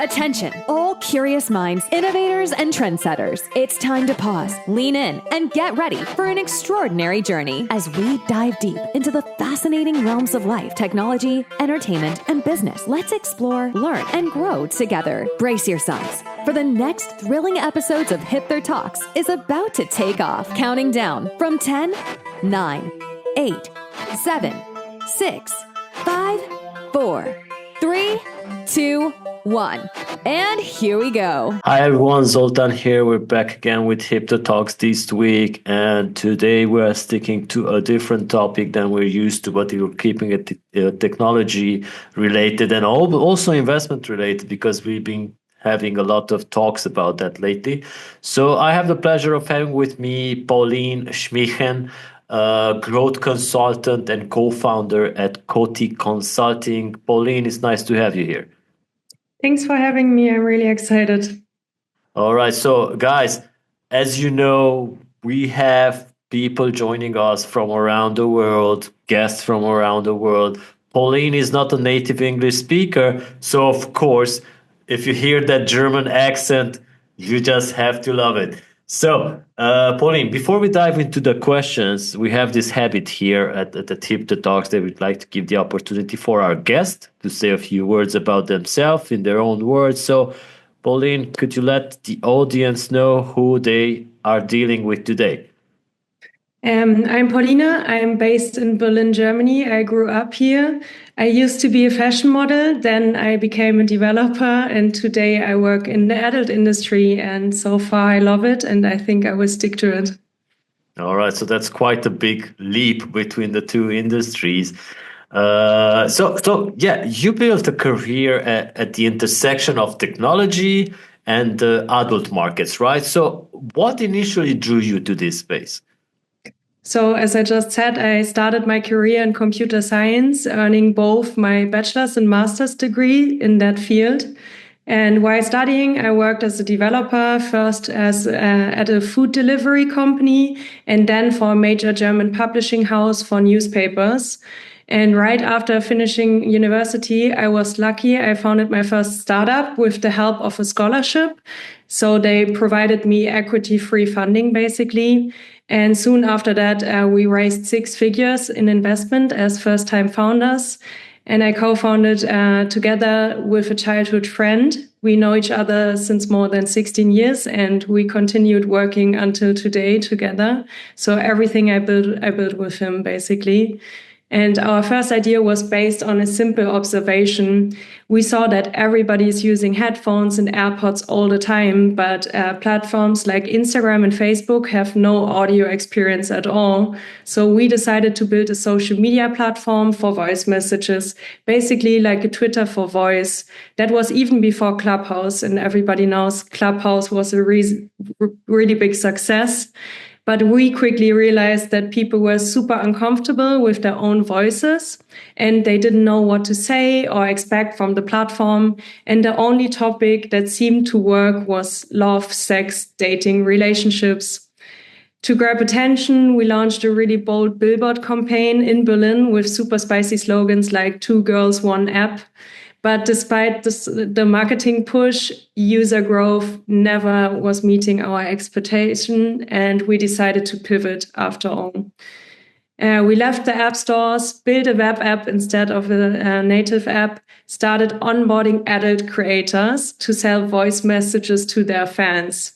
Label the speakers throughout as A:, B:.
A: Attention, all curious minds, innovators, and trendsetters. It's time to pause, lean in, and get ready for an extraordinary journey as we dive deep into the fascinating realms of life, technology, entertainment, and business. Let's explore, learn, and grow together. Brace yourselves, for the next thrilling episodes of Hipther Talks is about to take off. Counting down from 10, 9, 8, 7, 6, 5, 4, 3, 2, 1. And here we go.
B: Hi everyone, Zoltan here. We're back again with Hipther Talks this week, and today we are sticking to a different topic than we're used to, but we're keeping it technology related and also investment related, because we've been having a lot of talks about that lately. So I have the pleasure of having with me Pauline Schmiechen, growth consultant and co-founder at Kotti Consulting. Pauline, it's nice to have you here.
C: Thanks for having me. I'm really excited.
B: All right. So, guys, as you know, we have people joining us from around the world, guests from around the world. Pauline is not a native English speaker. So, of course, if you hear that German accent, you just have to love it. So, Pauline, before we dive into the questions, we have this habit here at the Hipther Talks that we'd like to give the opportunity for our guest to say a few words about themselves in their own words. So, Pauline, could you let the audience know who they are dealing with today?
C: I'm Paulina. I'm based in Berlin, Germany. I grew up here. I used to be a fashion model. Then I became a developer. And today I work in the adult industry. And so far I love it. And I think I will stick to it.
B: All right. So that's quite a big leap between the two industries. So yeah, you built a career at the intersection of technology and adult markets, right? So what initially drew you to this space?
C: So as I just said, I started my career in computer science, earning both my bachelor's and master's degree in that field. And while studying, I worked as a developer, first at a food delivery company, and then for a major German publishing house for newspapers. And right after finishing university, I was lucky. I founded my first startup with the help of a scholarship. So they provided me equity-free funding, basically. And soon after that, we raised 6 figures in investment as first-time founders. And I co-founded together with a childhood friend. We know each other since more than 16 years, and we continued working until today together. So everything I built with him, basically. And our first idea was based on a simple observation. We saw that everybody is using headphones and AirPods all the time, but platforms like Instagram and Facebook have no audio experience at all. So we decided to build a social media platform for voice messages, basically like a Twitter for voice. That was even before Clubhouse, and everybody knows Clubhouse was a really big success. But we quickly realized that people were super uncomfortable with their own voices, and they didn't know what to say or expect from the platform. And the only topic that seemed to work was love, sex, dating, relationships. To grab attention, we launched a really bold billboard campaign in Berlin with super spicy slogans like 2 girls, 1 app. But despite the marketing push, user growth never was meeting our expectation, and we decided to pivot after all. We left the app stores, built a web app instead of a native app, started onboarding adult creators to sell voice messages to their fans.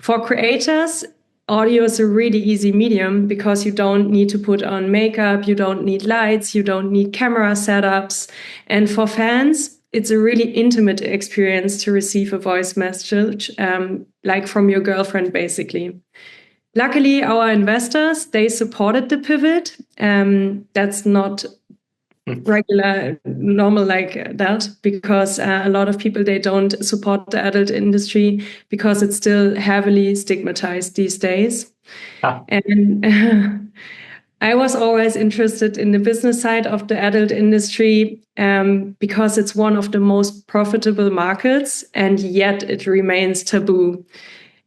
C: For creators, audio is a really easy medium because you don't need to put on makeup, you don't need lights, you don't need camera setups. And for fans, it's a really intimate experience to receive a voice message, like from your girlfriend, basically. Luckily, our investors, they supported the pivot. That's not normal like that, because a lot of people, they don't support the adult industry because it's still heavily stigmatized these days. And I was always interested in the business side of the adult industry because it's one of the most profitable markets, and yet it remains taboo.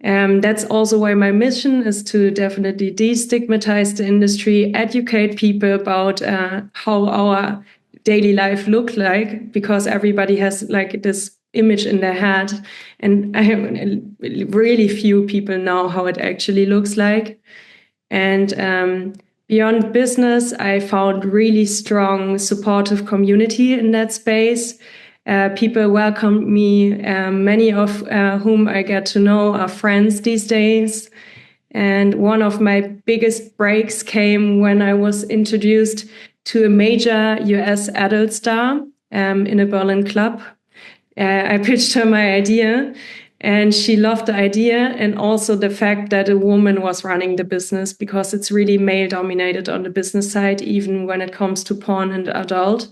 C: That's also why my mission is to definitely destigmatize the industry, educate people about how our daily life look like, because everybody has like this image in their head. And really few people know how it actually looks like. And beyond business, I found really strong, supportive community in that space. People welcomed me, many of whom I get to know are friends these days. And one of my biggest breaks came when I was introduced to a major US adult star in a Berlin club. I pitched her my idea, and she loved the idea and also the fact that a woman was running the business, because it's really male dominated on the business side, even when it comes to porn and adult.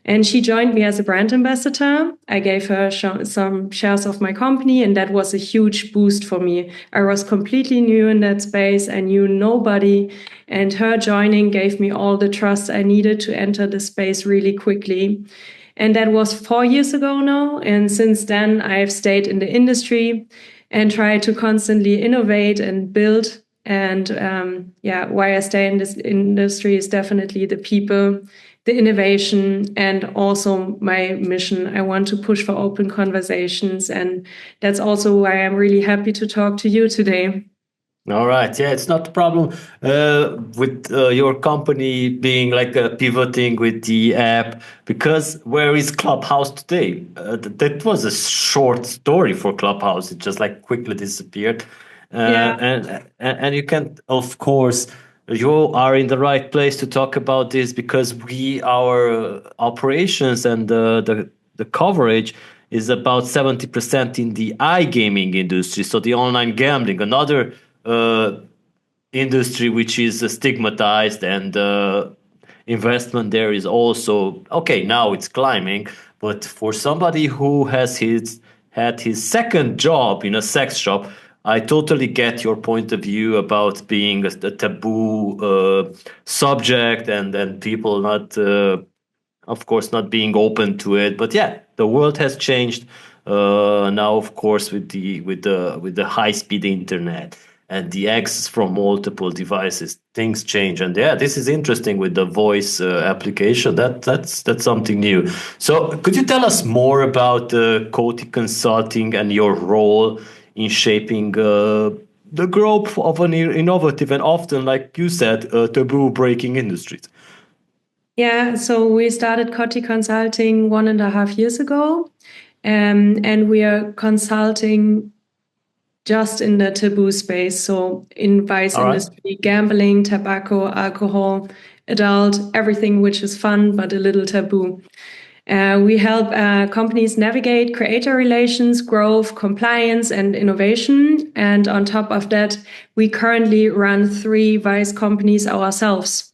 C: And she joined me as a brand ambassador. I gave her some shares of my company, and that was a huge boost for me. I was completely new in that space. I knew nobody, and her joining gave me all the trust I needed to enter the space really quickly. And that was 4 years ago now. And since then, I've stayed in the industry and tried to constantly innovate and build. And why I stay in this industry is definitely the people, the innovation, and also my mission. I want to push for open conversations. And that's also why I'm really happy to talk to you today.
B: All right. Yeah, it's not a problem with your company being like pivoting with the app, because where is Clubhouse today? That was a short story for Clubhouse. It just like quickly disappeared.
C: Yeah.
B: And you can, of course, you are in the right place to talk about this, because our operations and the coverage is about 70% in the iGaming industry. So the online gambling, another industry which is stigmatized, and investment there is also okay. Now it's climbing, but for somebody who has had his second job in a sex shop, I totally get your point of view about being a taboo subject, and people not, of course, not being open to it. But yeah, the world has changed now, of course, with the high speed internet and the access from multiple devices. Things change, and yeah, this is interesting with the voice application. That's something new. So, could you tell us more about Kotti Consulting and your role in shaping the growth of an innovative and often, like you said, taboo breaking industries?
C: Yeah, so we started Kotti Consulting 1.5 years ago, and we are consulting just in the taboo space. So in vice industry, gambling, tobacco, alcohol, adult, everything which is fun but a little taboo. We help companies navigate creator relations, growth, compliance, and innovation. And on top of that, we currently run 3 vice companies ourselves.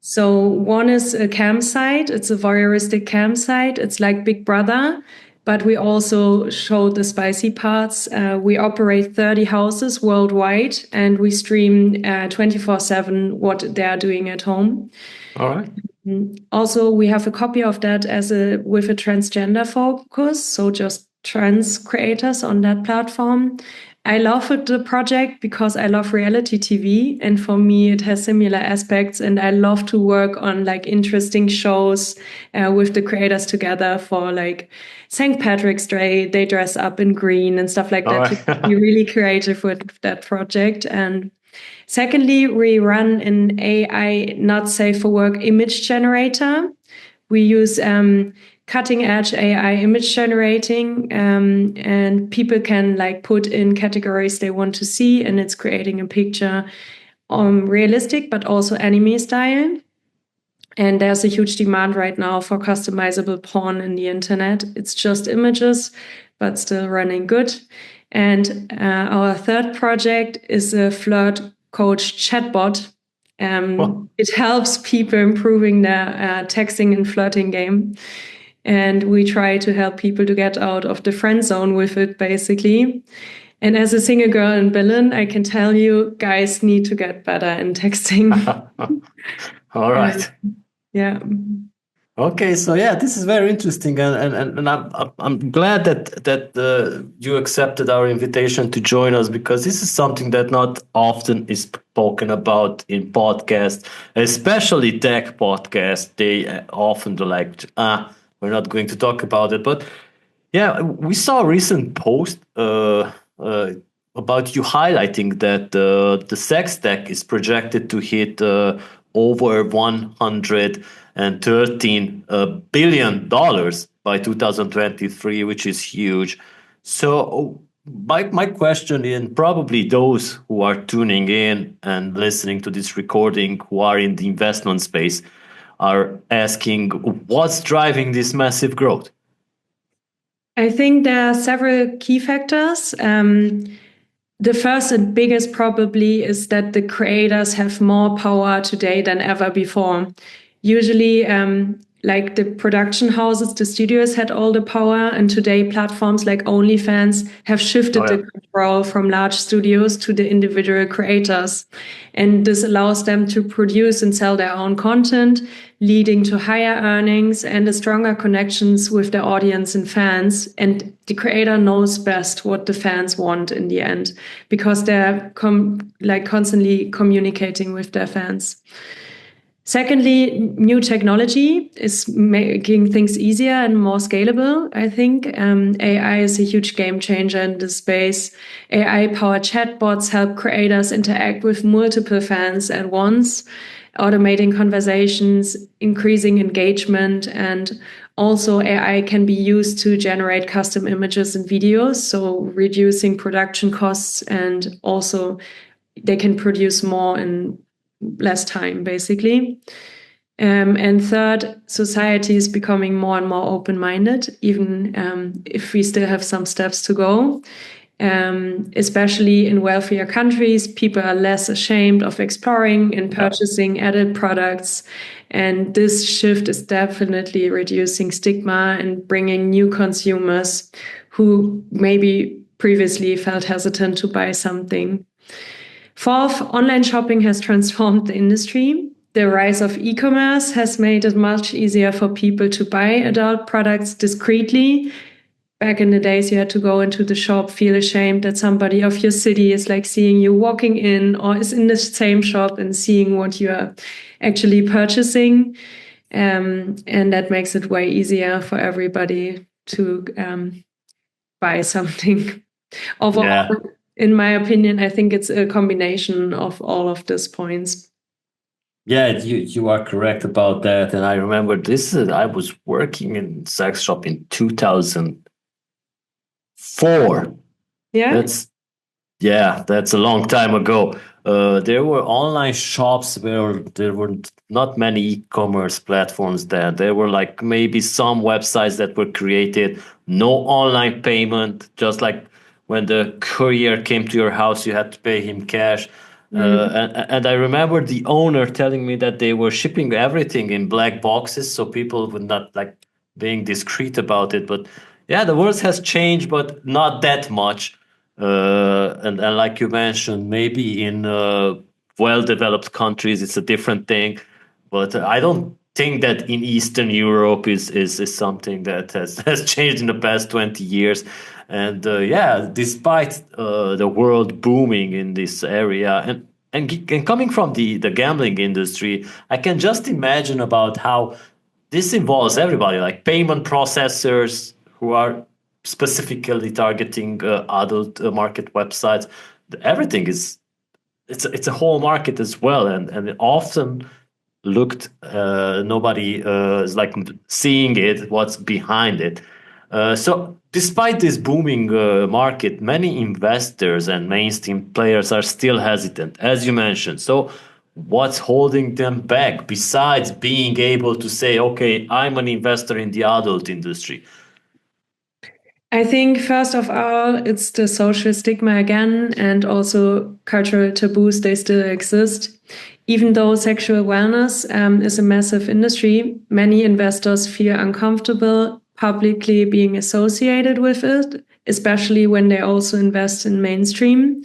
C: So one is a campsite. It's a voyeuristic campsite. It's like Big Brother, but we also show the spicy parts. We operate 30 houses worldwide, and we stream 24/7 what they're doing at home.
B: All right.
C: Also, we have a copy of that with a transgender focus, so just trans creators on that platform. I love the project because I love reality TV, and for me it has similar aspects, and I love to work on like interesting shows with the creators together. For like St. Patrick's Day, they dress up in green and stuff like that. You can be really creative with that project. And secondly, we run an AI not safe for work image generator. We use cutting edge AI image generating, and people can like put in categories they want to see, and it's creating a picture realistic but also anime style. And there's a huge demand right now for customizable porn in the internet. It's just images, but still running good. And our third project is a flirt coach chatbot. It helps people improving their texting and flirting game. And we try to help people to get out of the friend zone with it, basically. And as a single girl in Berlin, I can tell you, guys need to get better in texting.
B: All right.
C: Yeah.
B: Okay, so yeah, this is very interesting, and I'm glad that you accepted our invitation to join us, because this is something that not often is spoken about in podcasts, especially tech podcasts. They often do like, we're not going to talk about it, but Yeah, we saw a recent post about you highlighting that the sex tech is projected to hit over $113 billion by 2023, which is huge. So my question, and probably those who are tuning in and listening to this recording who are in the investment space are asking, what's driving this massive growth?
C: I think there are several key factors. The first and biggest probably is that the creators have more power today than ever before. Usually, like the production houses, the studios had all the power, and today platforms like OnlyFans have shifted the control from large studios to the individual creators. And this allows them to produce and sell their own content, leading to higher earnings and a stronger connections with their audience and fans. And the creator knows best what the fans want in the end, because they're constantly communicating with their fans. Secondly, new technology is making things easier and more scalable. I think AI is a huge game changer in this space. AI-powered chatbots help creators interact with multiple fans at once, automating conversations, increasing engagement, and also AI can be used to generate custom images and videos, so reducing production costs, and also they can produce more in less time, basically. And third, society is becoming more and more open-minded, even if we still have some steps to go. Especially in wealthier countries, people are less ashamed of exploring and purchasing adult products. And this shift is definitely reducing stigma and bringing new consumers who maybe previously felt hesitant to buy something. Fourth, online shopping has transformed the industry. The rise of e-commerce has made it much easier for people to buy adult products discreetly. Back in the days, you had to go into the shop, feel ashamed that somebody of your city is like seeing you walking in or is in the same shop and seeing what you are actually purchasing. And that makes it way easier for everybody to buy something. Overall, in my opinion, I think it's a combination of all of these points.
B: Yeah, you are correct about that. And I remember this, I was working in sex shop in 2004.
C: Yeah.
B: That's a long time ago. There were online shops where there were not many e-commerce platforms there. There were like maybe some websites that were created, no online payment, just like when the courier came to your house, you had to pay him cash. And I remember the owner telling me that they were shipping everything in black boxes, so people would not like being discreet about it. But yeah, the world has changed, but not that much. And like you mentioned, maybe in well-developed countries it's a different thing, but I don't think that in Eastern Europe is something that has changed in the past 20 years. And despite the world booming in this area and coming from the gambling industry, I can just imagine about how this involves everybody, like payment processors who are specifically targeting adult market websites. Everything it's a whole market as well, and it often looked nobody is like seeing it, what's behind it. So despite this booming market, many investors and mainstream players are still hesitant, as you mentioned. So what's holding them back besides being able to say, okay, I'm an investor in the adult industry?
C: I think, first of all, it's the social stigma again, and also cultural taboos, they still exist. Even though sexual wellness is a massive industry, many investors feel uncomfortable publicly being associated with it, especially when they also invest in mainstream.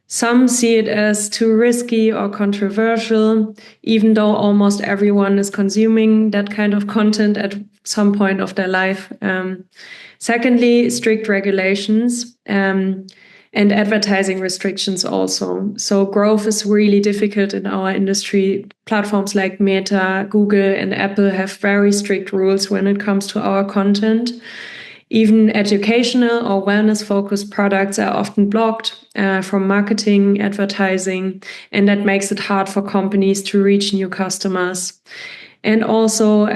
C: Some see it as too risky or controversial, even though almost everyone is consuming that kind of content at some point of their life. Secondly, strict regulations and advertising restrictions also. So growth is really difficult in our industry. Platforms like Meta, Google, and Apple have very strict rules when it comes to our content. Even educational or wellness-focused products are often blocked from marketing, advertising, and that makes it hard for companies to reach new customers. And also,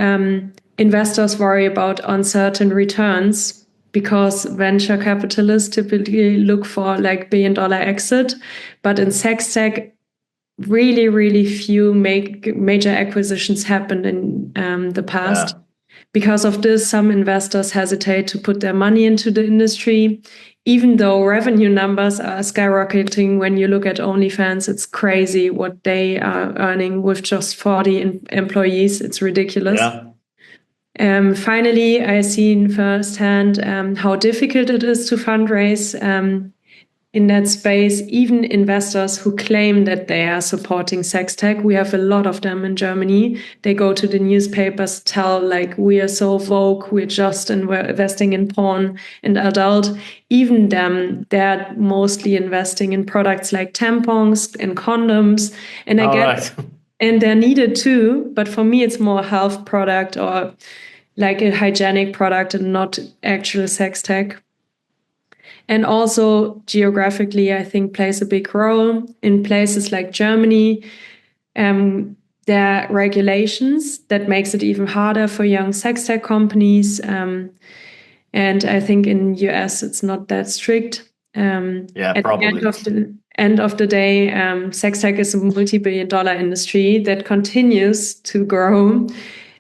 C: investors worry about uncertain returns because venture capitalists typically look for like billion-dollar exit, but in sex tech, really, really few major acquisitions happened in the past. Because of this, some investors hesitate to put their money into the industry, even though revenue numbers are skyrocketing. When you look at OnlyFans, it's crazy what they are earning with just 40 employees. It's ridiculous. Finally, I've seen firsthand how difficult it is to fundraise in that space. Even investors who claim that they are supporting sex tech, we have a lot of them in Germany. They go to the newspapers, tell like, we are so woke, we're just and we're investing in porn and adult. Even them, they're mostly investing in products like tampons and condoms. And I get, and they're needed too. But for me, it's more a health product or like a hygienic product and not actual sex tech. And also geographically, I think plays a big role. In places like Germany, there are regulations that makes it even harder for young sex tech companies. And I think in US, it's not that strict. At
B: probably.
C: the end of the day, sex tech is a multi-billion-dollar industry that continues to grow.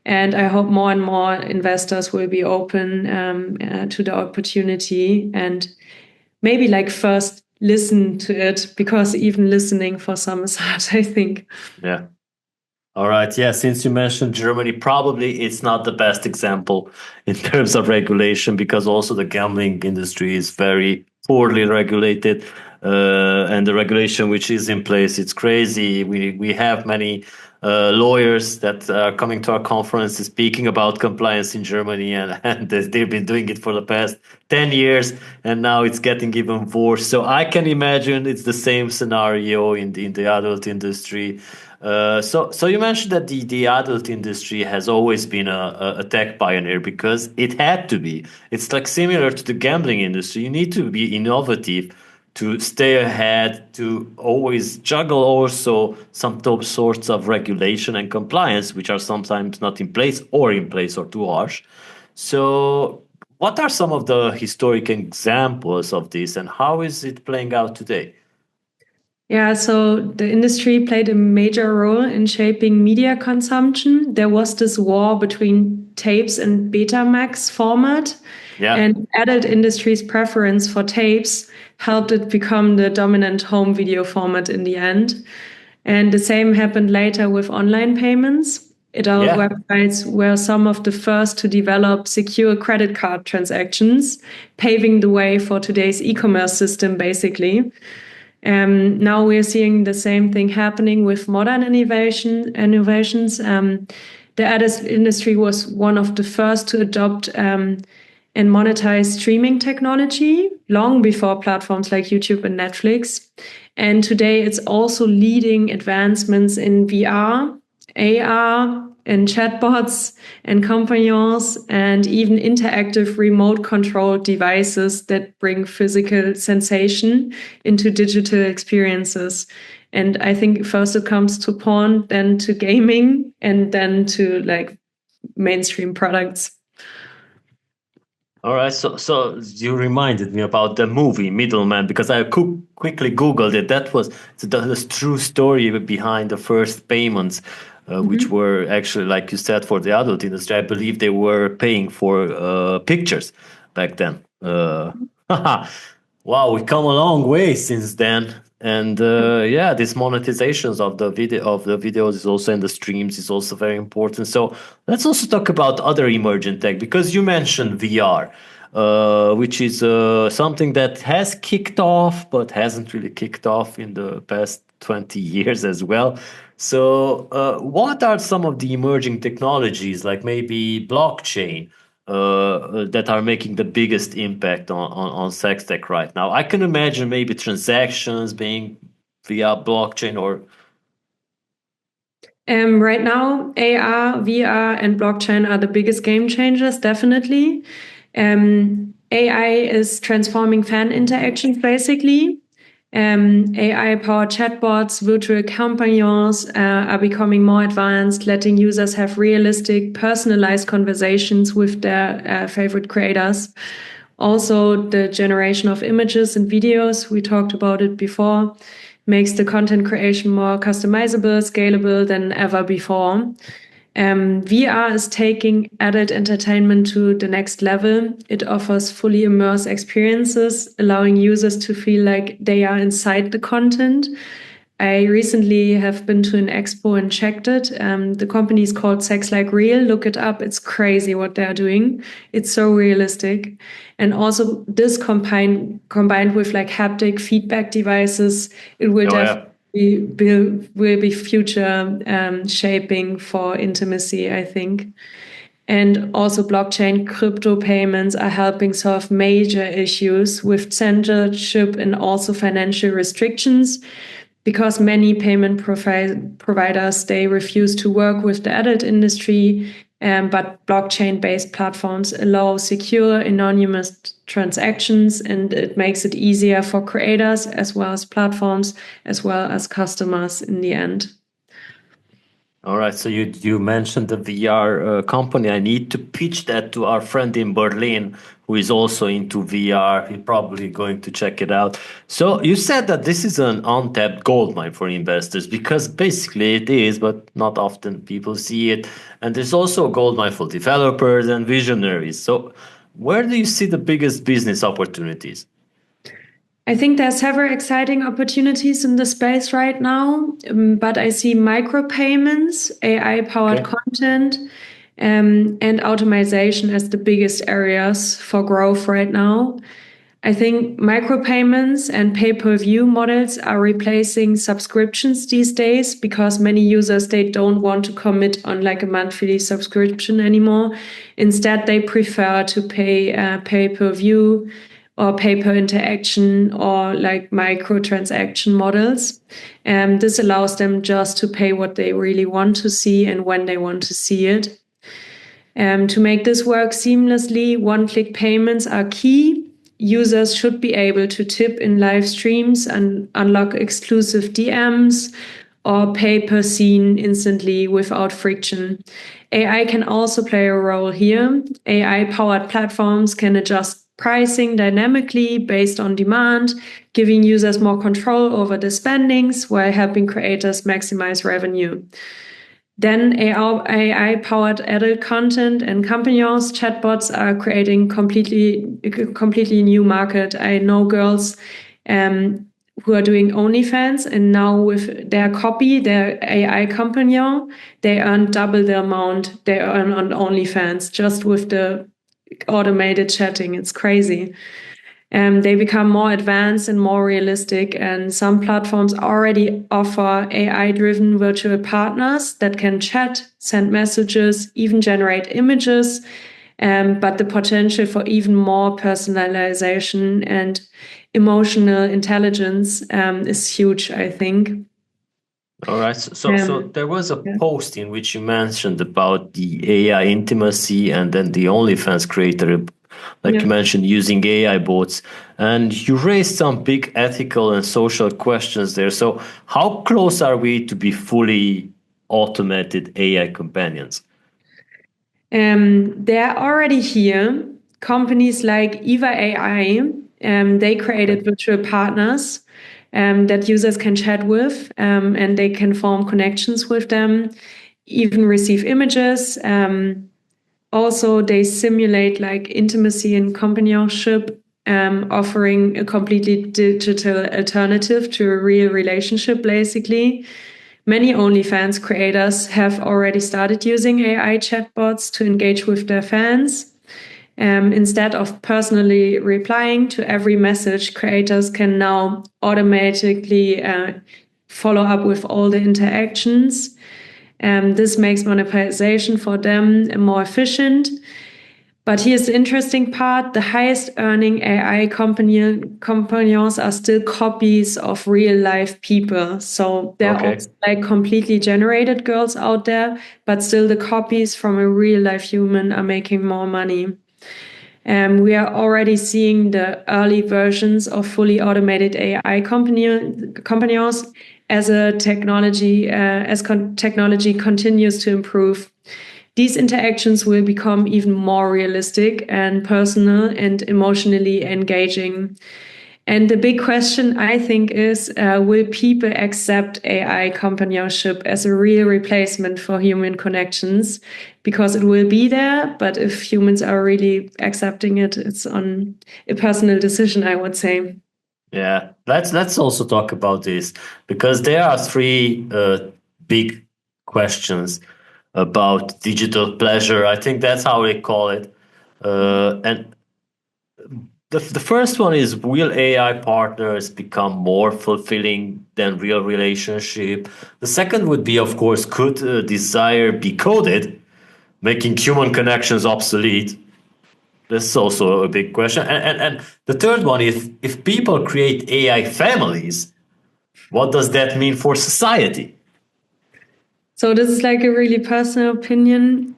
C: And I hope more and more investors will be open to the opportunity and maybe like first listen to it, because even listening for some is hard, I think.
B: Yeah. All right. Yeah. Since you mentioned Germany, probably it's not the best example in terms of regulation, because also the gambling industry is very poorly regulated. And the regulation which is in place, it's crazy. We have many lawyers that are coming to our conference speaking about compliance in Germany, and they've been doing it for the past 10 years, and now it's getting even worse. So I can imagine it's the same scenario in the adult industry. So you mentioned that the adult industry has always been a tech pioneer because it had to be. It's like similar to the gambling industry. You need to be innovative to stay ahead, to always juggle also some top sorts of regulation and compliance, which are sometimes not in place or too harsh. So what are some of the historic examples of this, and how is it playing out today?
C: Yeah, so the industry played a major role in shaping media consumption. There was this war between tapes and Betamax format.
B: Yeah.
C: And adult industry's preference for tapes helped it become the dominant home video format in the end. And the same happened later with online payments. Adult websites were some of the first to develop secure credit card transactions, paving the way for today's e-commerce system, basically. Now we're seeing the same thing happening with modern innovations. The adult industry was one of the first to adopt and monetize streaming technology long before platforms like YouTube and Netflix. And today it's also leading advancements in VR, AR, and chatbots and compagnons, and even interactive remote control devices that bring physical sensation into digital experiences. And I think first it comes to porn, then to gaming, and then to like mainstream products.
B: All right, so you reminded me about the movie Middleman, because I quickly Googled it. That was the true story behind the first payments, which were actually, like you said, for the adult industry. I believe they were paying for pictures back then. Wow, we come a long way since then. And yeah, this monetizations of the videos is also, and the streams is also very important. So let's also talk about other emerging tech, because you mentioned VR, which is something that has kicked off but hasn't really kicked off in the past 20 years as well. So what are some of the emerging technologies, like maybe blockchain, that are making the biggest impact on sex tech right now? I can imagine maybe transactions being via blockchain or...
C: Right now, AR, VR, and blockchain are the biggest game changers, definitely. AI is transforming fan interactions basically. AI-powered chatbots, virtual companions are becoming more advanced, letting users have realistic, personalized conversations with their favorite creators. Also, the generation of images and videos, we talked about it before, makes the content creation more customizable, scalable than ever before. VR is taking adult entertainment to the next level. It offers fully immersive experiences, allowing users to feel like they are inside the content. I recently have been to an expo and checked it. The company is called Sex Like Real. Look it up. It's crazy what they're doing. It's so realistic. And also this combined with like haptic feedback devices, it will definitely will be future shaping for intimacy, I think. And also blockchain crypto payments are helping solve major issues with censorship and also financial restrictions, because many payment providers, they refuse to work with the adult industry, but blockchain-based platforms allow secure, anonymous transactions, and it makes it easier for creators as well as platforms, as well as customers in the end.
B: All right, so you mentioned the VR company. I need to pitch that to our friend in Berlin who is also into VR. He's probably going to check it out. So you said that this is an untapped goldmine for investors, because basically it is, but not often people see it. And there's also a goldmine for developers and visionaries. So where do you see the biggest business opportunities?
C: I think there's several exciting opportunities in the space right now, but I see micropayments, AI-powered content, and automation as the biggest areas for growth right now. I think micropayments and pay-per-view models are replacing subscriptions these days, because many users, they don't want to commit on like a monthly subscription anymore. Instead, they prefer to pay pay-per-view or pay-per-interaction or like microtransaction models. This allows them just to pay what they really want to see and when they want to see it. To make this work seamlessly, one-click payments are key. Users should be able to tip in live streams and unlock exclusive DMs or pay per scene instantly without friction. AI can also play a role here. AI-powered platforms can adjust pricing dynamically based on demand, giving users more control over the spendings while helping creators maximize revenue. Then AI-powered adult content and companions, chatbots are creating completely new market. I know girls who are doing OnlyFans, and now with their copy, their AI companion, they earn double the amount they earn on OnlyFans just with the automated chatting. It's crazy. They become more advanced and more realistic, and some platforms already offer AI-driven virtual partners that can chat, send messages, even generate images. But the potential for even more personalization and emotional intelligence is huge, I think.
B: All right. So there was a post in which you mentioned about the AI intimacy and then the OnlyFans creator, like you mentioned, using AI bots. And you raised some big ethical and social questions there. So how close are we to be fully automated AI companions?
C: They're already here. Companies like Eva AI, they created virtual partners that users can chat with, and they can form connections with them, even receive images. Also, they simulate like intimacy and companionship, offering a completely digital alternative to a real relationship, basically. Many OnlyFans creators have already started using AI chatbots to engage with their fans. Instead of personally replying to every message, creators can now automatically follow up with all the interactions. This makes monetization for them more efficient. But here's the interesting part. The highest earning AI companions are still copies of real life people. So there are also like completely generated girls out there, but still the copies from a real life human are making more money. We are already seeing the early versions of fully automated AI companies as technology continues to improve. These interactions will become even more realistic and personal and emotionally engaging. And the big question, I think, is will people accept AI companionship as a real replacement for human connections? Because it will be there, but if humans are really accepting it, it's on a personal decision, I would say.
B: Yeah, let's also talk about this, because there are three big questions about digital pleasure. I think that's how they call it. And the first one is, will AI partners become more fulfilling than real relationship? The second would be, of course, could desire be coded, making human connections obsolete? This is also a big question. And the third one is, if people create AI families, what does that mean for society?
C: So this is like a really personal opinion.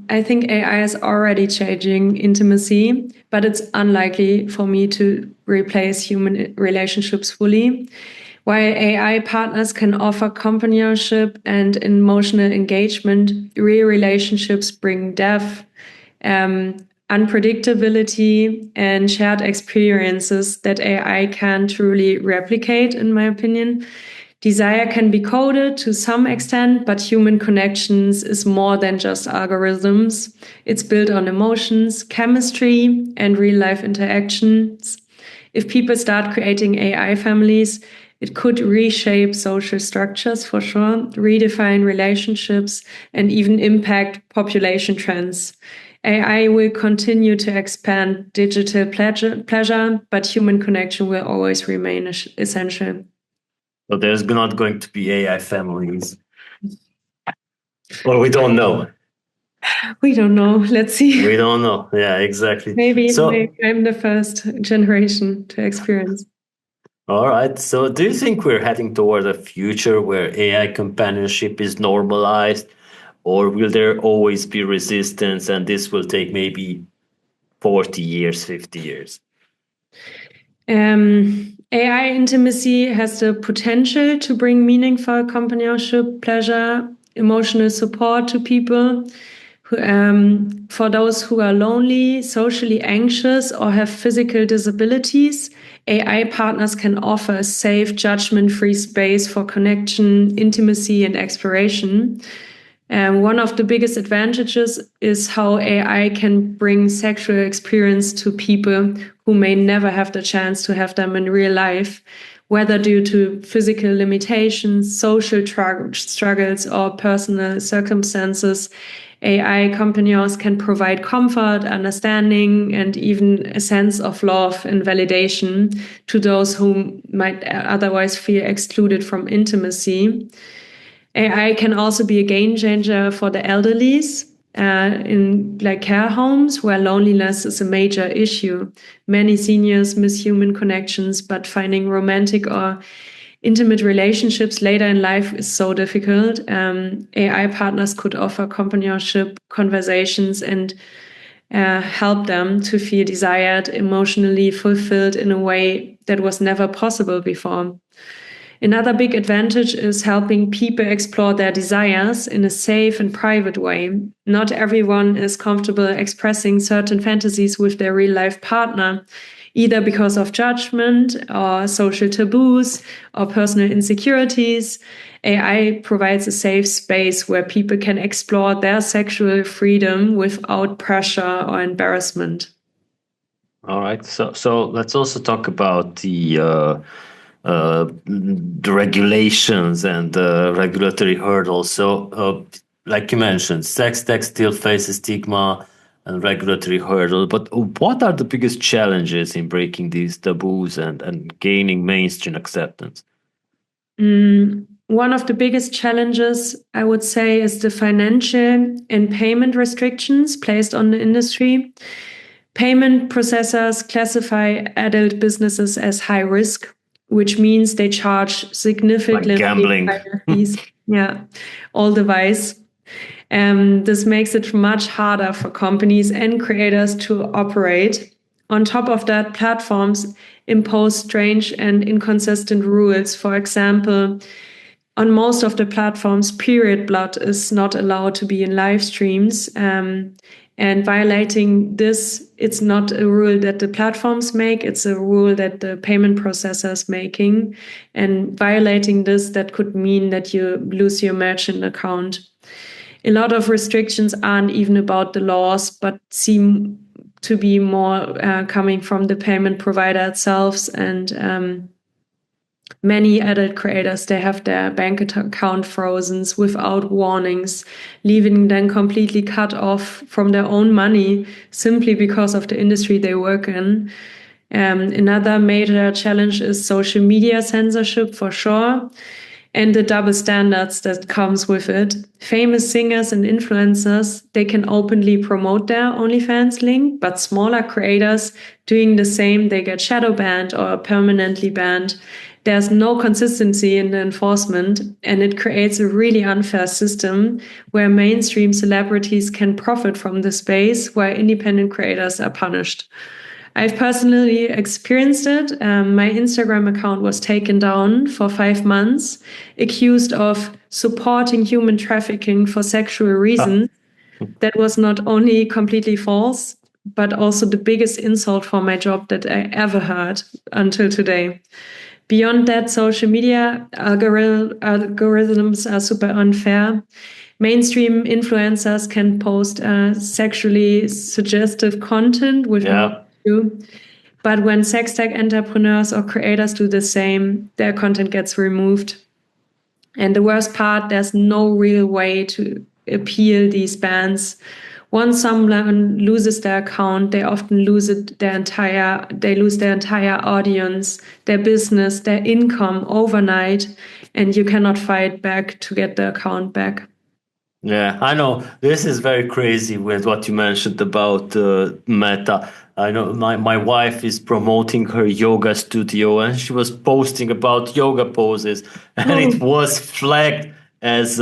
C: I think AI is already changing intimacy, but it's unlikely for me to replace human relationships fully. While AI partners can offer companionship and emotional engagement, real relationships bring depth, unpredictability, and shared experiences that AI can't truly replicate, in my opinion. Desire can be coded to some extent, but human connections is more than just algorithms. It's built on emotions, chemistry, and real life interactions. If people start creating AI families, it could reshape social structures for sure, redefine relationships, and even impact population trends. AI will continue to expand digital pleasure, but human connection will always remain essential.
B: So there's not going to be AI families. Or we don't know.
C: We don't know. Let's see.
B: We don't know. Yeah, exactly.
C: Maybe
B: So,
C: I'm the first generation to experience.
B: all right. So do you think we're heading toward a future where AI companionship is normalized? Or will there always be resistance and this will take maybe 40 years, 50 years?
C: AI intimacy has the potential to bring meaningful companionship, pleasure, emotional support to people. For those who are lonely, socially anxious, or have physical disabilities, AI partners can offer a safe, judgment-free space for connection, intimacy, and exploration. One of the biggest advantages is how AI can bring sexual experience to people who may never have the chance to have them in real life, whether due to physical limitations, social struggles, or personal circumstances. AI companions can provide comfort, understanding, and even a sense of love and validation to those who might otherwise feel excluded from intimacy. AI can also be a game changer for the elderlies in like care homes where loneliness is a major issue. Many seniors miss human connections, but finding romantic or intimate relationships later in life is so difficult. AI partners could offer companionship conversations and help them to feel desired, emotionally fulfilled in a way that was never possible before. Another big advantage is helping people explore their desires in a safe and private way. Not everyone is comfortable expressing certain fantasies with their real-life partner, either because of judgment or social taboos or personal insecurities. AI provides a safe space where people can explore their sexual freedom without pressure or embarrassment.
B: All right. So let's also talk about the regulations and the regulatory hurdles. So, like you mentioned, sex tech still faces stigma and regulatory hurdle. But what are the biggest challenges in breaking these taboos and gaining mainstream acceptance?
C: One of the biggest challenges, I would say, is the financial and payment restrictions placed on the industry. Payment processors classify adult businesses as high risk, which means they charge significantly
B: Like gambling.
C: higher fees. Yeah, all the while. This makes it much harder for companies and creators to operate. On top of that, platforms impose strange and inconsistent rules. For example, on most of the platforms, period blood is not allowed to be in live streams. And violating this, it's not a rule that the platforms make, it's a rule that the payment processor is making. And violating this, that could mean that you lose your merchant account. A lot of restrictions aren't even about the laws, but seem to be more coming from the payment provider itself. And many adult creators, they have their bank account frozen without warnings, leaving them completely cut off from their own money simply because of the industry they work in. Another major challenge is social media censorship, for sure, and the double standards that comes with it. Famous singers and influencers, they can openly promote their OnlyFans link, but smaller creators doing the same, they get shadow banned or permanently banned. There's no consistency in the enforcement, and it creates a really unfair system where mainstream celebrities can profit from the space while independent creators are punished. I've personally experienced it. My Instagram account was taken down for 5 months, accused of supporting human trafficking for sexual reasons. That was not only completely false, but also the biggest insult for my job that I ever heard until today. Beyond that, social media algorithms are super unfair. Mainstream influencers can post sexually suggestive content with you. But when sex tech entrepreneurs or creators do the same, their content gets removed. And the worst part, there's no real way to appeal these bans. Once someone loses their account, they often lose their entire audience, their business, their income overnight, and you cannot fight back to get the account back.
B: Yeah, I know. This is very crazy with what you mentioned about Meta. I know my wife is promoting her yoga studio and she was posting about yoga poses and it was flagged as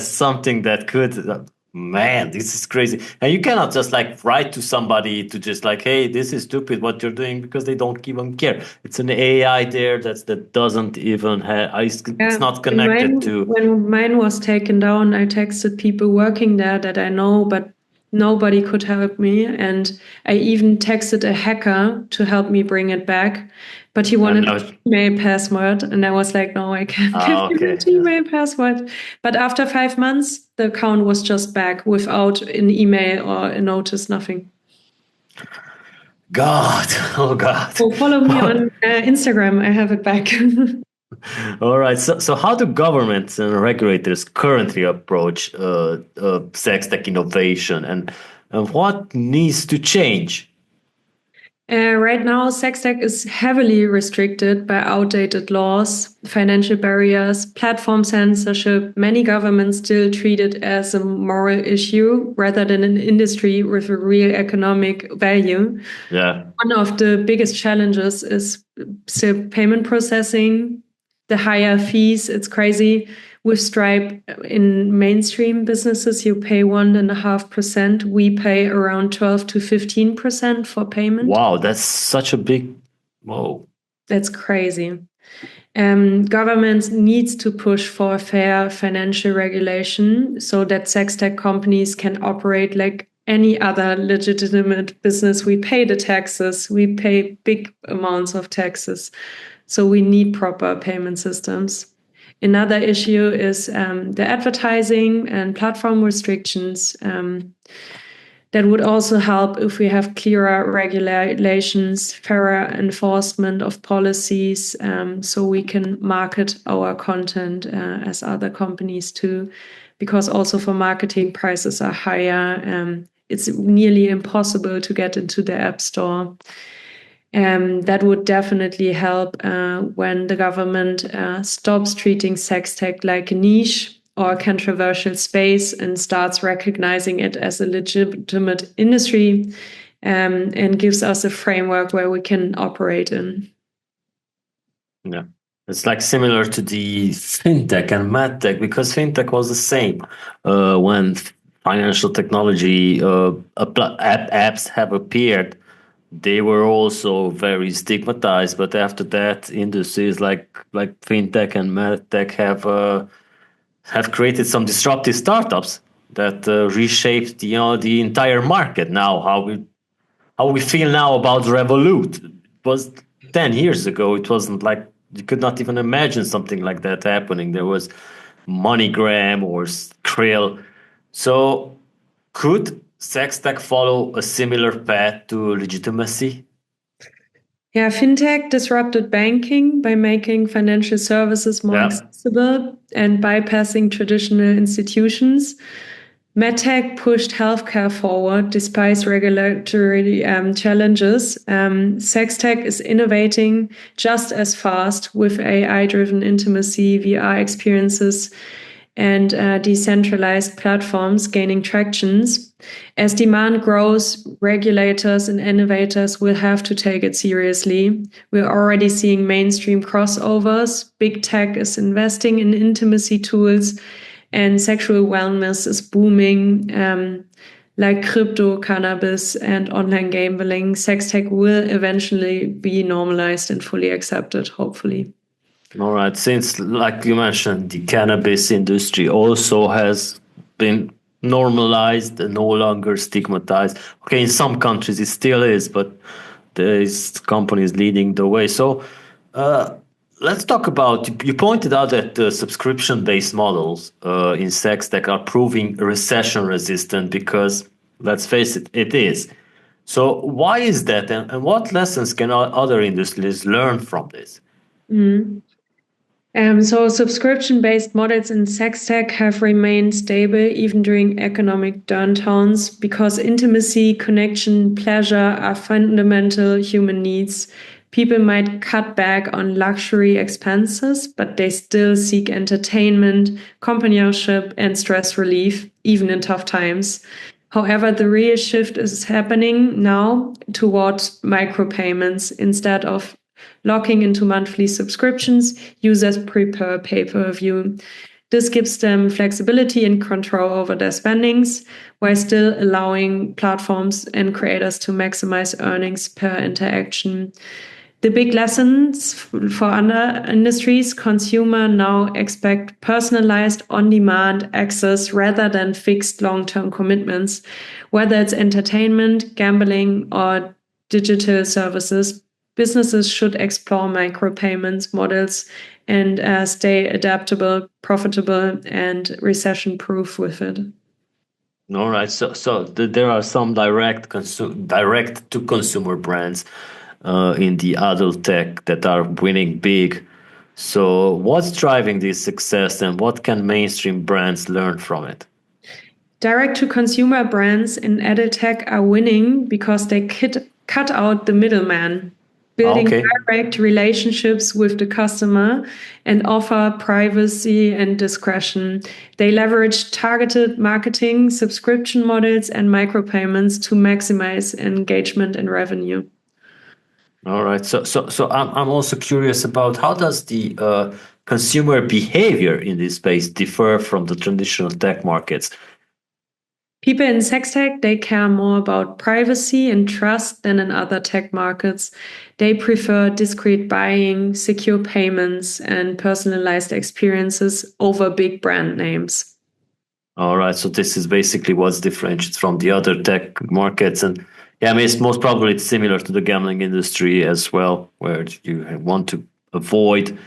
B: something that could man, this is crazy. And you cannot just like write to somebody to just like, hey, this is stupid what you're doing because they don't even care. It's an AI there that doesn't even have it's not connected to.
C: When mine was taken down, I texted people working there that I know, but nobody could help me. And I even texted a hacker to help me bring it back. But he wanted a Gmail password. And I was like, no, I can't give you a Gmail password. But after 5 months, the account was just back without an email or a notice, nothing.
B: God, oh God.
C: So follow me on Instagram. I have it back.
B: All right. So how do governments and regulators currently approach sex tech innovation and what needs to change?
C: Right now, sex tech is heavily restricted by outdated laws, financial barriers, platform censorship. Many governments still treat it as a moral issue rather than an industry with a real economic value.
B: Yeah.
C: One of the biggest challenges is payment processing, the higher fees. It's crazy. With Stripe in mainstream businesses, you pay 1.5%. We pay around 12 to 15% for payment.
B: Wow, that's such a big, whoa.
C: That's crazy. Governments needs to push for fair financial regulation so that sex tech companies can operate like any other legitimate business. We pay the taxes. We pay big amounts of taxes. So we need proper payment systems. Another issue is the advertising and platform restrictions. That would also help if we have clearer regulations, fairer enforcement of policies, so we can market our content as other companies too. Because also for marketing, prices are higher. It's nearly impossible to get into the App Store. That would definitely help when the government stops treating sex tech like a niche or a controversial space and starts recognizing it as a legitimate industry and gives us a framework where we can operate in.
B: Yeah. It's like similar to the fintech and medtech because fintech was the same when financial technology apps have appeared. They were also very stigmatized, but after that, industries like fintech and medtech have created some disruptive startups that reshaped the entire market. Now, how we feel now about Revolut. It was 10 years ago. It wasn't like you could not even imagine something like that happening. There was MoneyGram or Krill. So could sex tech follow a similar path to legitimacy?
C: Yeah, fintech disrupted banking by making financial services more
B: Yeah.
C: accessible and bypassing traditional institutions. MedTech pushed healthcare forward despite regulatory challenges. Sex tech is innovating just as fast with AI-driven intimacy, VR experiences, and decentralized platforms gaining tractions. As demand grows, regulators and innovators will have to take it seriously. We're already seeing mainstream crossovers. Big tech is investing in intimacy tools, and sexual wellness is booming. Like crypto, cannabis, and online gambling, sex tech will eventually be normalized and fully accepted, hopefully.
B: All right. Since, like you mentioned, the cannabis industry also has been normalized and no longer stigmatized. Okay, in some countries it still is, but there's companies leading the way. So uh, let's talk about. You pointed out that subscription-based models in sex tech are proving recession-resistant because, let's face it, it is. So why is that, and what lessons can other industries learn from this?
C: Mm. So subscription-based models in sex tech have remained stable even during economic downtowns because intimacy, connection, pleasure are fundamental human needs. People might cut back on luxury expenses, but they still seek entertainment, companionship, and stress relief, even in tough times. However, the real shift is happening now towards micropayments instead of locking into monthly subscriptions. Users prefer pay-per-view. This gives them flexibility and control over their spendings while still allowing platforms and creators to maximize earnings per interaction. The big lessons for other industries: consumer now expect personalized on-demand access rather than fixed long-term commitments. Whether it's entertainment, gambling, or digital services, businesses should explore micropayments models and stay adaptable, profitable, and recession-proof with it.
B: All right. There are some direct to consumer brands in the adult tech that are winning big. So what's driving this success, and what can mainstream brands learn from it?
C: Direct-to-consumer brands in edtech are winning because they cut out the middleman, building
B: Okay.
C: direct relationships with the customer and offer privacy and discretion. They leverage targeted marketing, subscription models, and micropayments to maximize engagement and revenue.
B: All right. So I'm also curious about how does the consumer behavior in this space differ from the traditional tech markets?
C: People in sex tech, they care more about privacy and trust than in other tech markets. They prefer discreet buying, secure payments, and personalized experiences over big brand names.
B: All right. So this is basically what's differentiates from the other tech markets. And yeah, I mean, it's most probably it's similar to the gambling industry as well, where you want to avoid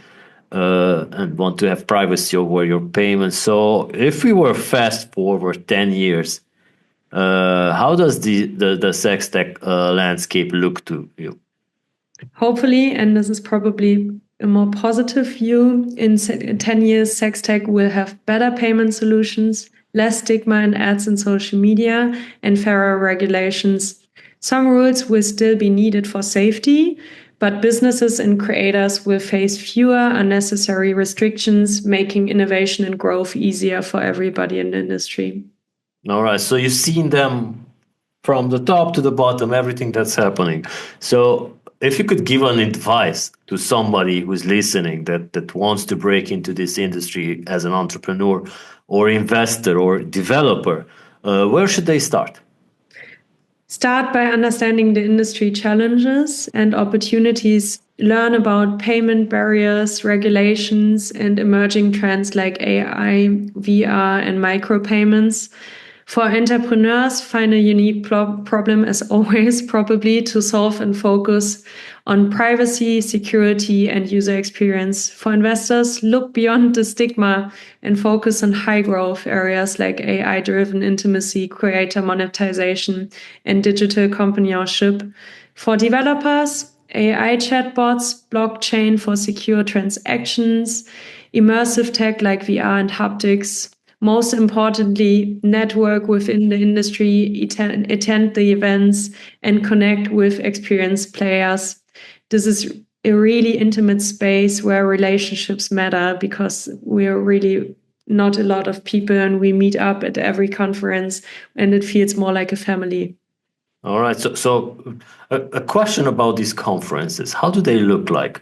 B: and want to have privacy over your payments. So if we were fast forward 10 years, how does the sex tech landscape look to you?
C: Hopefully, and this is probably a more positive view, in 10 years, sex tech will have better payment solutions, less stigma in ads and social media, and fairer regulations. Some rules will still be needed for safety, but businesses and creators will face fewer unnecessary restrictions, making innovation and growth easier for everybody in the industry.
B: All right. So you've seen them from the top to the bottom, everything that's happening. So if you could give an advice to somebody who's listening that wants to break into this industry as an entrepreneur or investor or developer, where should they start?
C: Start by understanding the industry challenges and opportunities. Learn about payment barriers, regulations, and emerging trends like AI, VR, and micropayments. For entrepreneurs, find a unique problem, as always, probably to solve and focus on privacy, security, and user experience. For investors, look beyond the stigma and focus on high growth areas like AI-driven intimacy, creator monetization, and digital companionship. For developers, AI chatbots, blockchain for secure transactions, immersive tech like VR and haptics. Most importantly, network within the industry, attend the events, and connect with experienced players. This is a really intimate space where relationships matter because we're really not a lot of people and we meet up at every conference and it feels more like a family.
B: All right. So a question about these conferences. How do they look like?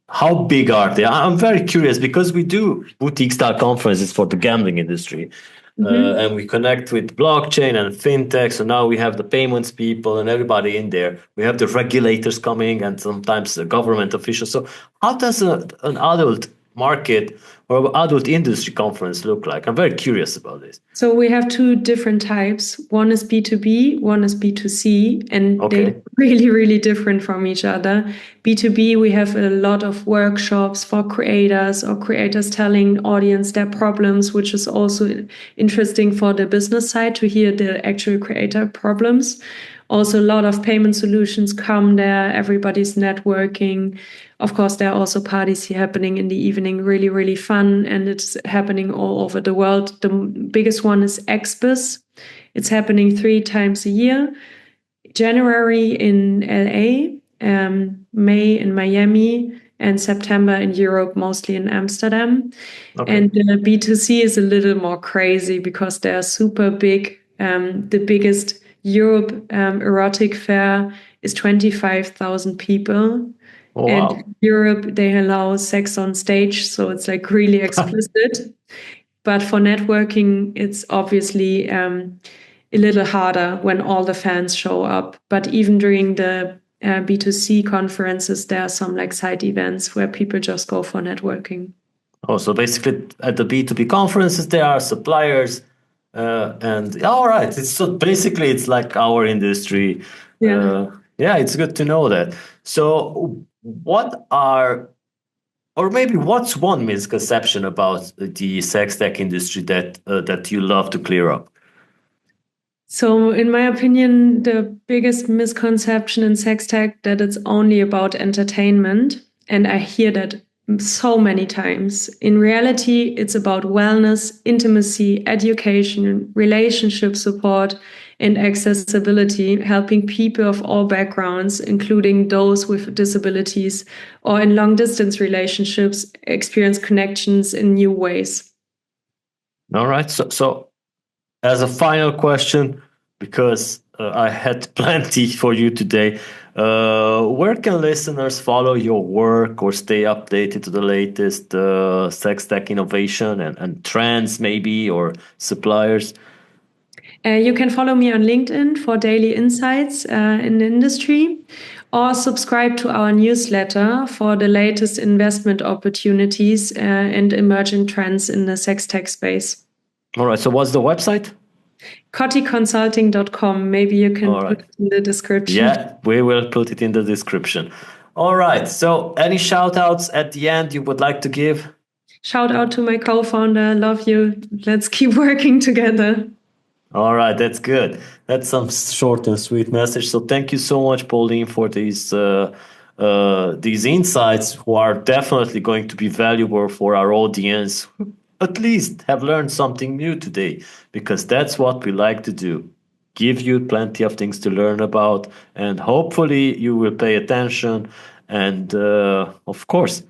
B: How big are they? I'm very curious because we do boutique style conferences for the gambling industry. And we connect with blockchain and fintech. So now we have the payments people and everybody in there. We have the regulators coming and sometimes the government officials. So how does an adult market or adult industry conference look like? I'm very curious about this.
C: So we have two different types. One is B2B, one is B2C, and they're really, really different from each other. B2B, we have a lot of workshops for creators or creators telling audience their problems, which is also interesting for the business side to hear the actual creator problems. Also, a lot of payment solutions come there. Everybody's networking. Of course, there are also parties here happening in the evening, really, really fun. And it's happening all over the world. The biggest one is XBIS. It's happening 3 times a year. January in LA, May in Miami, and September in Europe, mostly in Amsterdam. And B2C is a little more crazy because they're super big. The biggest Europe erotic fair is 25,000 people.
B: Oh, wow.
C: And Europe, they allow sex on stage, so it's like really explicit. But for networking, it's obviously a little harder when all the fans show up. But even during the B2C conferences, there are some like side events where people just go for networking.
B: Oh, so basically at the B2B conferences, there are suppliers. And all right, it's like our industry.
C: Yeah.
B: It's good to know that. So what's one misconception about the sex tech industry that you love to clear up?
C: So in my opinion, the biggest misconception in sex tech that it's only about entertainment. And I hear that so many times. In reality, it's about wellness, intimacy, education, relationship support, and accessibility, helping people of all backgrounds, including those with disabilities or in long-distance relationships, experience connections in new ways.
B: All right. So as a final question, because I had plenty for you today, where can listeners follow your work or stay updated to the latest sex tech innovation and trends maybe or suppliers?
C: You can follow me on LinkedIn for daily insights in the industry or subscribe to our newsletter for the latest investment opportunities and emerging trends in the sex tech space.
B: All right. So what's the website?
C: KottiKonsulting.com. Maybe you can put it in the description.
B: Yeah, we will put it in the description. All right. So any shout outs at the end you would like to give?
C: Shout out to my co-founder. Love you. Let's keep working together.
B: All right. That's good. That's some short and sweet message. So thank you so much, Pauline, for these insights who are definitely going to be valuable for our audience. At least have learned something new today, because that's what we like to do. Give you plenty of things to learn about, and hopefully you will pay attention and, of course,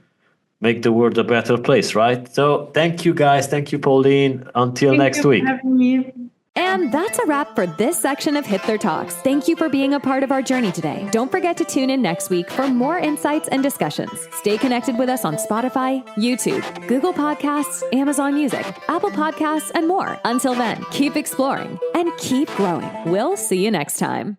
B: make the world a better place, right? So thank you, guys. Thank you, Pauline. Until next week.
C: Thank you for having me.
A: And that's a wrap for this section of Hipther Talks. Thank you for being a part of our journey today. Don't forget to tune in next week for more insights and discussions. Stay connected with us on Spotify, YouTube, Google Podcasts, Amazon Music, Apple Podcasts, and more. Until then, keep exploring and keep growing. We'll see you next time.